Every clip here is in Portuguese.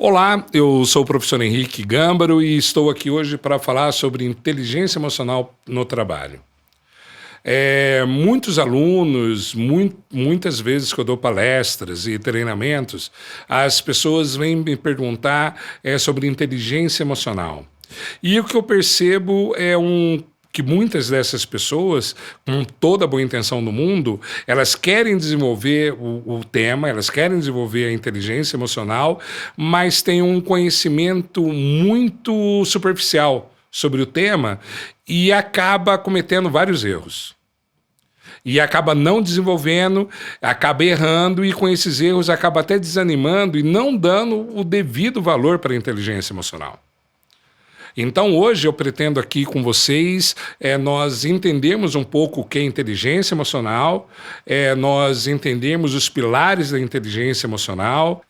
Olá, eu sou o professor Henrique Gâmbaro e estou aqui hoje para falar sobre inteligência emocional no trabalho. Muitos alunos, muitas vezes que eu dou palestras e treinamentos, as pessoas vêm me perguntar sobre inteligência emocional. E o que eu percebo que muitas dessas pessoas, com toda a boa intenção do mundo, elas querem desenvolver o tema, elas querem desenvolver a inteligência emocional, mas têm um conhecimento muito superficial sobre o tema e acaba cometendo vários erros. E acaba não desenvolvendo, acaba errando e com esses erros acaba até desanimando e não dando o devido valor para a inteligência emocional. Então hoje eu pretendo aqui com vocês nós entendermos um pouco o que é inteligência emocional, nós entendermos os pilares da inteligência emocional,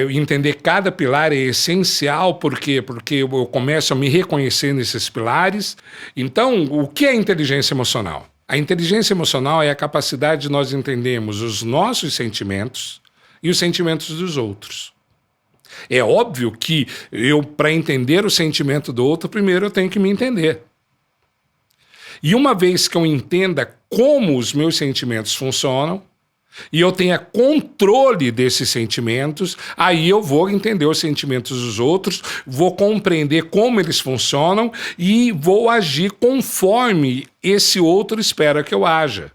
entender cada pilar é essencial, porque eu começo a me reconhecer nesses pilares. Então, o que é inteligência emocional? A inteligência emocional é a capacidade de nós entendermos os nossos sentimentos e os sentimentos dos outros. É óbvio que para entender o sentimento do outro, primeiro eu tenho que me entender. E uma vez que eu entenda como os meus sentimentos funcionam, e eu tenha controle desses sentimentos, aí eu vou entender os sentimentos dos outros, vou compreender como eles funcionam e vou agir conforme esse outro espera que eu haja.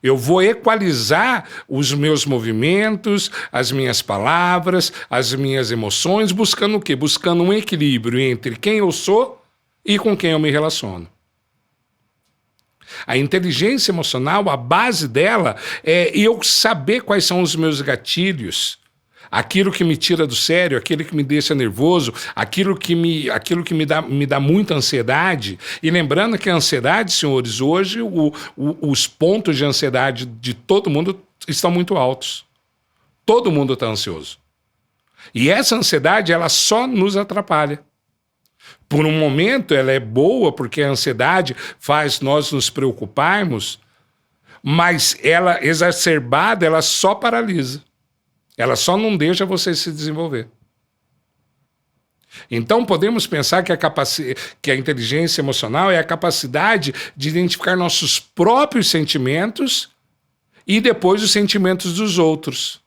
Eu vou equalizar os meus movimentos, as minhas palavras, as minhas emoções, buscando o quê? Buscando um equilíbrio entre quem eu sou e com quem eu me relaciono. A inteligência emocional, a base dela é eu saber quais são os meus gatilhos, aquilo que me tira do sério, aquilo que me deixa nervoso, aquilo que me dá muita ansiedade. E lembrando que a ansiedade, senhores, hoje os pontos de ansiedade de todo mundo estão muito altos. Todo mundo está ansioso. E essa ansiedade, ela só nos atrapalha. Por um momento ela é boa, porque a ansiedade faz nós nos preocuparmos, mas ela exacerbada, ela só paralisa. Ela só não deixa você se desenvolver. Então podemos pensar que a inteligência emocional é a capacidade de identificar nossos próprios sentimentos e depois os sentimentos dos outros.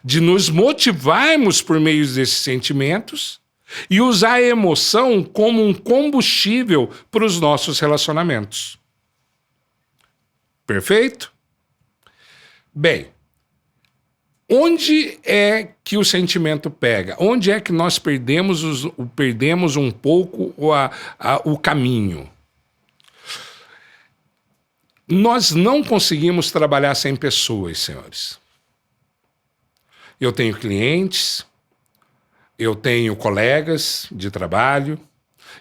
De nos motivarmos por meio desses sentimentos e usar a emoção como um combustível para os nossos relacionamentos. Perfeito? Bem, onde é que o sentimento pega? Onde é que nós perdemos um pouco o caminho? Nós não conseguimos trabalhar sem pessoas, senhores. Eu tenho clientes, eu tenho colegas de trabalho,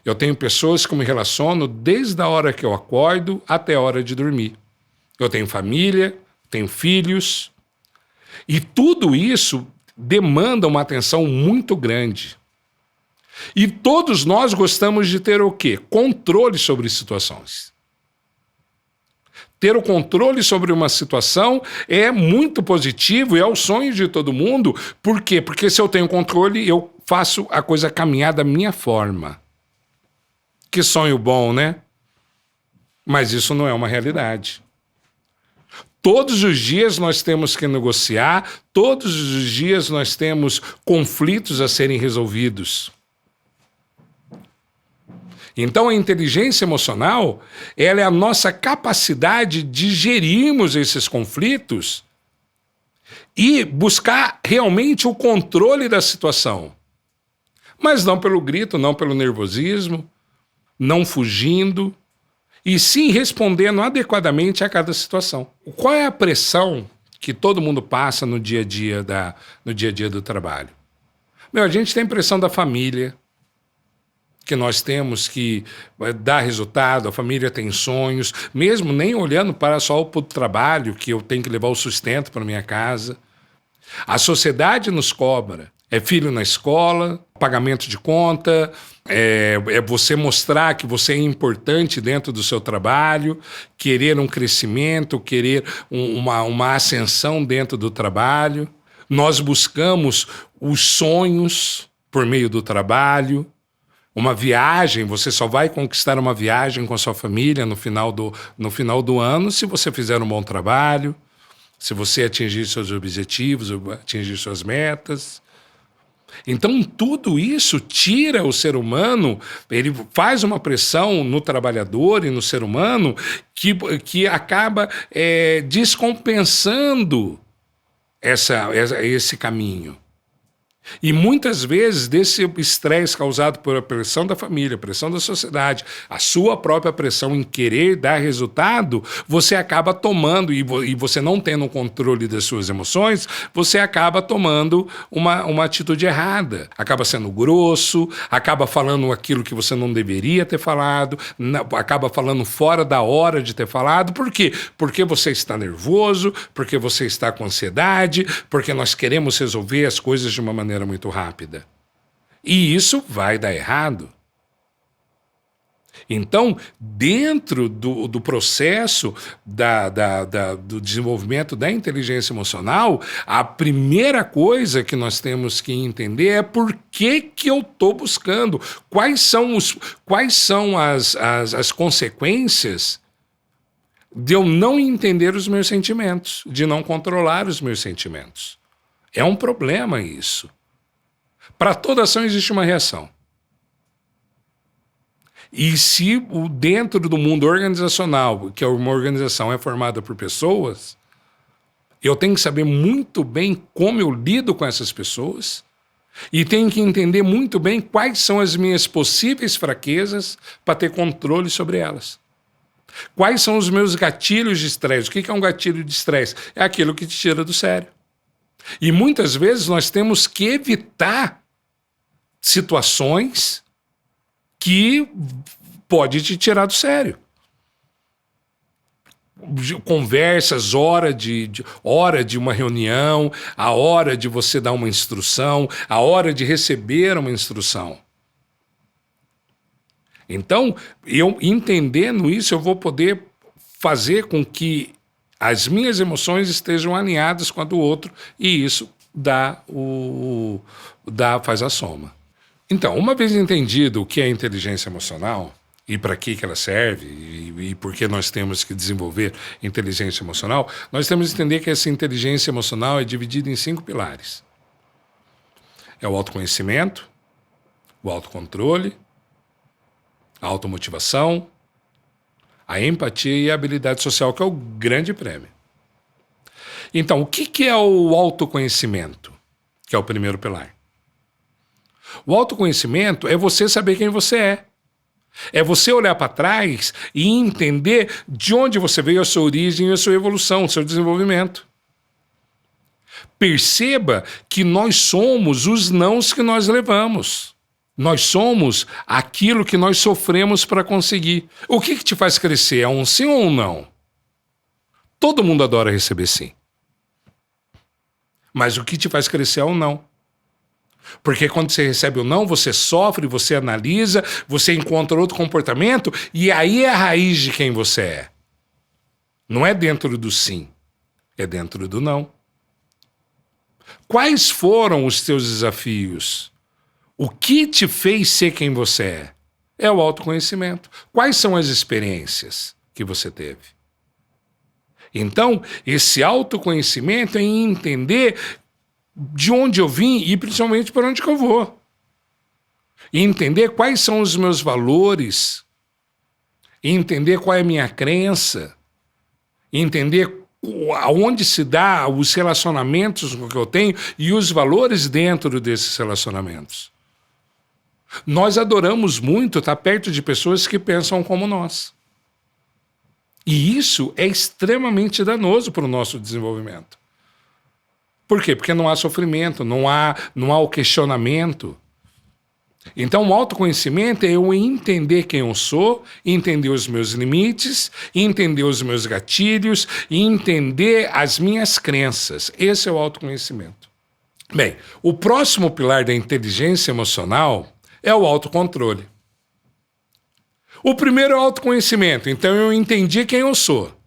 eu tenho pessoas que me relaciono desde a hora que eu acordo até a hora de dormir. Eu tenho família, tenho filhos. E tudo isso demanda uma atenção muito grande. E todos nós gostamos de ter o quê? Controle sobre situações. Ter o controle sobre uma situação é muito positivo e é o sonho de todo mundo. Por quê? Porque se eu tenho controle, eu faço a coisa caminhar da minha forma. Que sonho bom, né? Mas isso não é uma realidade. Todos os dias nós temos que negociar, todos os dias nós temos conflitos a serem resolvidos. Então a inteligência emocional, ela é a nossa capacidade de gerirmos esses conflitos e buscar realmente o controle da situação. Mas não pelo grito, não pelo nervosismo, não fugindo, e sim respondendo adequadamente a cada situação. Qual é a pressão que todo mundo passa no dia a dia do trabalho? A gente tem pressão da família, que nós temos que dar resultado, a família tem sonhos, mesmo nem olhando para só o trabalho, que eu tenho que levar o sustento para minha casa. A sociedade nos cobra. É filho na escola, pagamento de conta, é você mostrar que você é importante dentro do seu trabalho, querer um crescimento, querer uma ascensão dentro do trabalho. Nós buscamos os sonhos por meio do trabalho. Uma viagem, você só vai conquistar uma viagem com a sua família no final do ano se você fizer um bom trabalho, se você atingir seus objetivos, atingir suas metas. Então, tudo isso tira o ser humano, ele faz uma pressão no trabalhador e no ser humano que acaba descompensando esse caminho. E muitas vezes desse estresse causado pela pressão da família, a pressão da sociedade, a sua própria pressão em querer dar resultado, você acaba tomando, e você não tendo o controle das suas emoções, você acaba tomando uma atitude errada. Acaba sendo grosso, acaba falando aquilo que você não deveria ter falado, acaba falando fora da hora de ter falado. Por quê? Porque você está nervoso, porque você está com ansiedade, porque nós queremos resolver as coisas de uma maneira muito rápida. E isso vai dar errado. Então, dentro do processo do desenvolvimento da inteligência emocional, a primeira coisa que nós temos que entender é por que eu estou buscando, quais são as consequências de eu não entender os meus sentimentos, de não controlar os meus sentimentos. É um problema isso. Para toda ação existe uma reação. E se dentro do mundo organizacional, que é uma organização é formada por pessoas, eu tenho que saber muito bem como eu lido com essas pessoas e tenho que entender muito bem quais são as minhas possíveis fraquezas para ter controle sobre elas. Quais são os meus gatilhos de estresse? O que é um gatilho de estresse? É aquilo que te tira do sério. E muitas vezes nós temos que evitar situações que pode te tirar do sério. Conversas, hora de uma reunião, a hora de você dar uma instrução, a hora de receber uma instrução. Então, eu entendendo isso, eu vou poder fazer com que as minhas emoções estejam alinhadas com a do outro e isso faz a soma. Então, uma vez entendido o que é inteligência emocional e para que ela serve e por que nós temos que desenvolver inteligência emocional, nós temos que entender que essa inteligência emocional é dividida em 5 pilares. É o autoconhecimento, o autocontrole, a automotivação, a empatia e a habilidade social, que é o grande prêmio. Então, o que é o autoconhecimento? Que é o primeiro pilar. O autoconhecimento é você saber quem você é. É você olhar para trás e entender de onde você veio, a sua origem, a sua evolução, o seu desenvolvimento. Perceba que nós somos os nãos que nós levamos. Nós somos aquilo que nós sofremos para conseguir. O que te faz crescer? É um sim ou um não? Todo mundo adora receber sim. Mas o que te faz crescer é um não. Porque quando você recebe o não, você sofre, você analisa, você encontra outro comportamento e aí é a raiz de quem você é. Não é dentro do sim, é dentro do não. Quais foram os teus desafios? O que te fez ser quem você é? É o autoconhecimento. Quais são as experiências que você teve? Então, esse autoconhecimento é entender de onde eu vim e principalmente para onde que eu vou. E entender quais são os meus valores, e entender qual é a minha crença, e entender aonde se dá os relacionamentos que eu tenho e os valores dentro desses relacionamentos. Nós adoramos muito estar perto de pessoas que pensam como nós. E isso é extremamente danoso para o nosso desenvolvimento. Por quê? Porque não há sofrimento, não há o questionamento. Então, o autoconhecimento é eu entender quem eu sou, entender os meus limites, entender os meus gatilhos e entender as minhas crenças. Esse é o autoconhecimento. Bem, o próximo pilar da inteligência emocional é o autocontrole. O primeiro é o autoconhecimento, então eu entendi quem eu sou.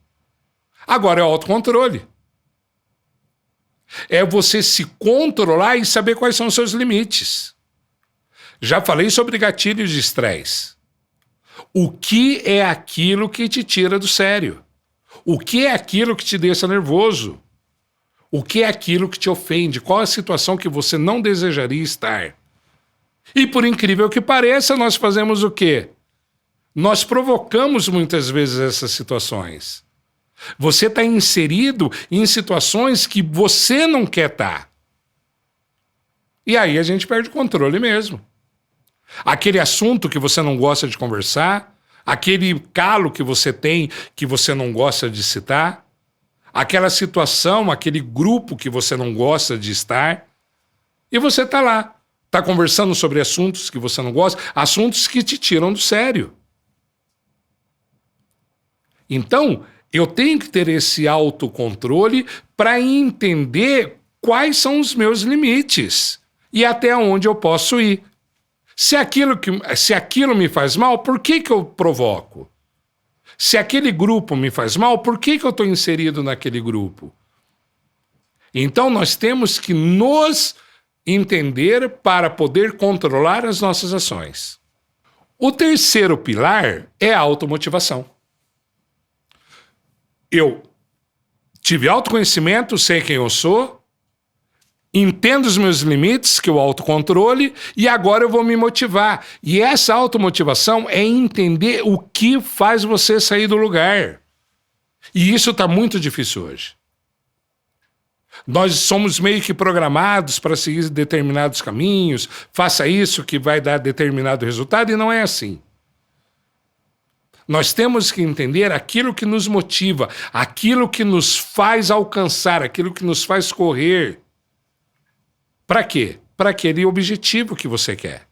Agora é o autocontrole. É você se controlar e saber quais são os seus limites. Já falei sobre gatilhos de estresse. O que é aquilo que te tira do sério? O que é aquilo que te deixa nervoso? O que é aquilo que te ofende? Qual é a situação que você não desejaria estar? E por incrível que pareça, nós fazemos o quê? Nós provocamos muitas vezes essas situações. Você está inserido em situações que você não quer estar. E aí a gente perde o controle mesmo. Aquele assunto que você não gosta de conversar, aquele calo que você tem que você não gosta de citar, aquela situação, aquele grupo que você não gosta de estar, e você está lá, está conversando sobre assuntos que você não gosta, assuntos que te tiram do sério. Então, eu tenho que ter esse autocontrole para entender quais são os meus limites e até onde eu posso ir. Se aquilo me faz mal, por que eu provoco? Se aquele grupo me faz mal, por que eu estou inserido naquele grupo? Então nós temos que nos entender para poder controlar as nossas ações. O terceiro pilar é a automotivação. Eu tive autoconhecimento, sei quem eu sou, entendo os meus limites, que é o autocontrole, e agora eu vou me motivar. E essa automotivação é entender o que faz você sair do lugar. E isso está muito difícil hoje. Nós somos meio que programados para seguir determinados caminhos, faça isso que vai dar determinado resultado, e não é assim. Nós temos que entender aquilo que nos motiva, aquilo que nos faz alcançar, aquilo que nos faz correr. Para quê? Para aquele objetivo que você quer.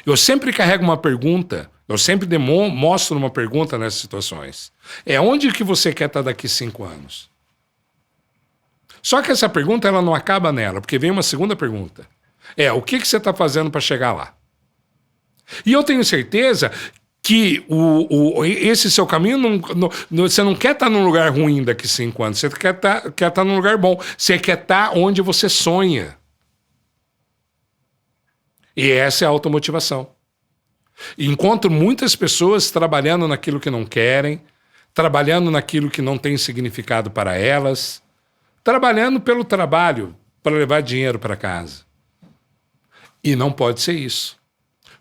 Eu sempre carrego uma pergunta, eu sempre mostro uma pergunta nessas situações. É onde que você quer estar daqui 5 anos? Só que essa pergunta ela não acaba nela, porque vem uma segunda pergunta. O que você está fazendo para chegar lá? E eu tenho certeza que esse seu caminho, você não quer estar num lugar ruim daqui 5 anos, você quer estar num lugar bom, você quer estar onde você sonha. E essa é a automotivação. Encontro muitas pessoas trabalhando naquilo que não querem, trabalhando naquilo que não tem significado para elas, trabalhando pelo trabalho, para levar dinheiro para casa. E não pode ser isso.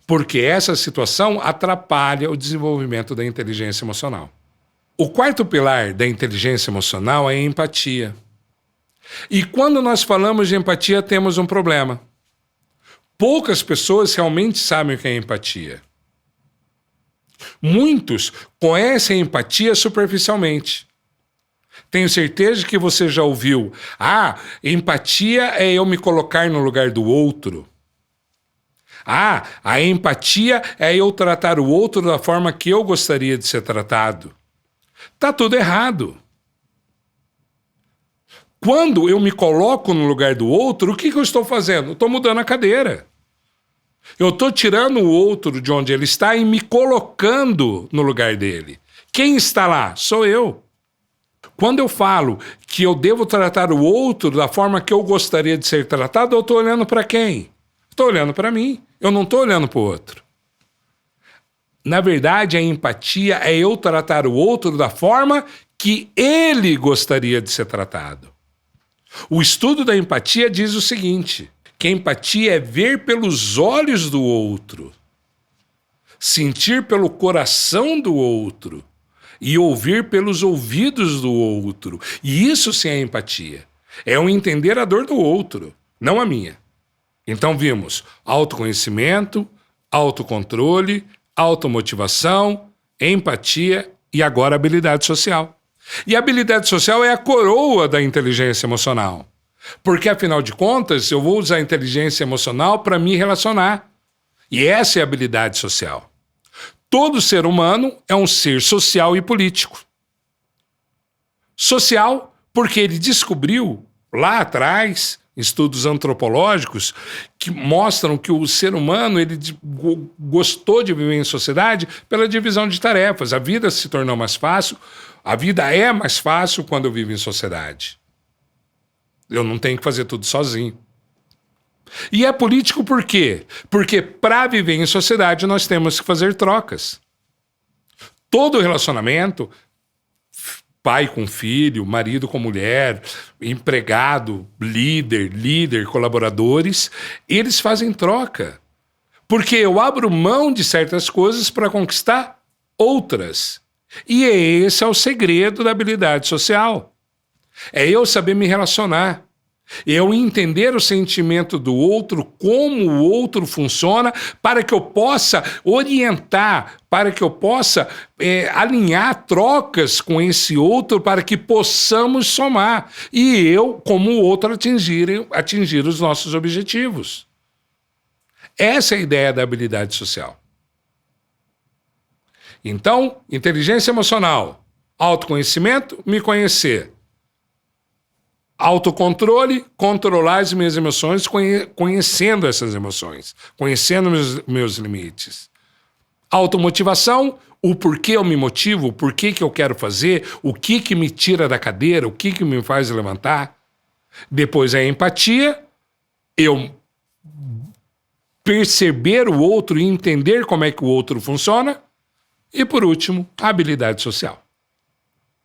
Porque essa situação atrapalha o desenvolvimento da inteligência emocional. O quarto pilar da inteligência emocional é a empatia. E quando nós falamos de empatia, temos um problema. Poucas pessoas realmente sabem o que é empatia. Muitos conhecem a empatia superficialmente. Tenho certeza que você já ouviu. Empatia é eu me colocar no lugar do outro. A empatia é eu tratar o outro da forma que eu gostaria de ser tratado. Tá tudo errado. Quando eu me coloco no lugar do outro, o que eu estou fazendo? Eu estou mudando a cadeira. Eu estou tirando o outro de onde ele está e me colocando no lugar dele. Quem está lá? Sou eu. Quando eu falo que eu devo tratar o outro da forma que eu gostaria de ser tratado, eu estou olhando para quem? Estou olhando para mim. Eu não estou olhando para o outro. Na verdade, a empatia é eu tratar o outro da forma que ele gostaria de ser tratado. O estudo da empatia diz o seguinte, que a empatia é ver pelos olhos do outro, sentir pelo coração do outro e ouvir pelos ouvidos do outro. E isso sim é empatia. É um entender a dor do outro, não a minha. Então vimos autoconhecimento, autocontrole, automotivação, empatia e agora habilidade social. E a habilidade social é a coroa da inteligência emocional. Porque, afinal de contas, eu vou usar a inteligência emocional para me relacionar. E essa é a habilidade social. Todo ser humano é um ser social e político. Social porque ele descobriu lá atrás estudos antropológicos que mostram que o ser humano ele gostou de viver em sociedade pela divisão de tarefas. A vida se tornou mais fácil, a vida é mais fácil quando eu vivo em sociedade. Eu não tenho que fazer tudo sozinho. E é político por quê? Porque para viver em sociedade nós temos que fazer trocas. Todo relacionamento, pai com filho, marido com mulher, empregado, líder, colaboradores, eles fazem troca. Porque eu abro mão de certas coisas para conquistar outras. E esse é o segredo da habilidade social. É eu saber me relacionar. Eu entender o sentimento do outro, como o outro funciona, para que eu possa orientar, para que eu possa alinhar trocas com esse outro, para que possamos somar. E eu, como o outro, atingir os nossos objetivos. Essa é a ideia da habilidade social. Então, inteligência emocional, autoconhecimento, me conhecer. Autocontrole, controlar as minhas emoções, conhecendo essas emoções, conhecendo meus limites. Automotivação, o porquê eu me motivo, o porquê que eu quero fazer, o que me tira da cadeira, o que me faz levantar. Depois a empatia, eu perceber o outro e entender como é que o outro funciona. E por último, a habilidade social.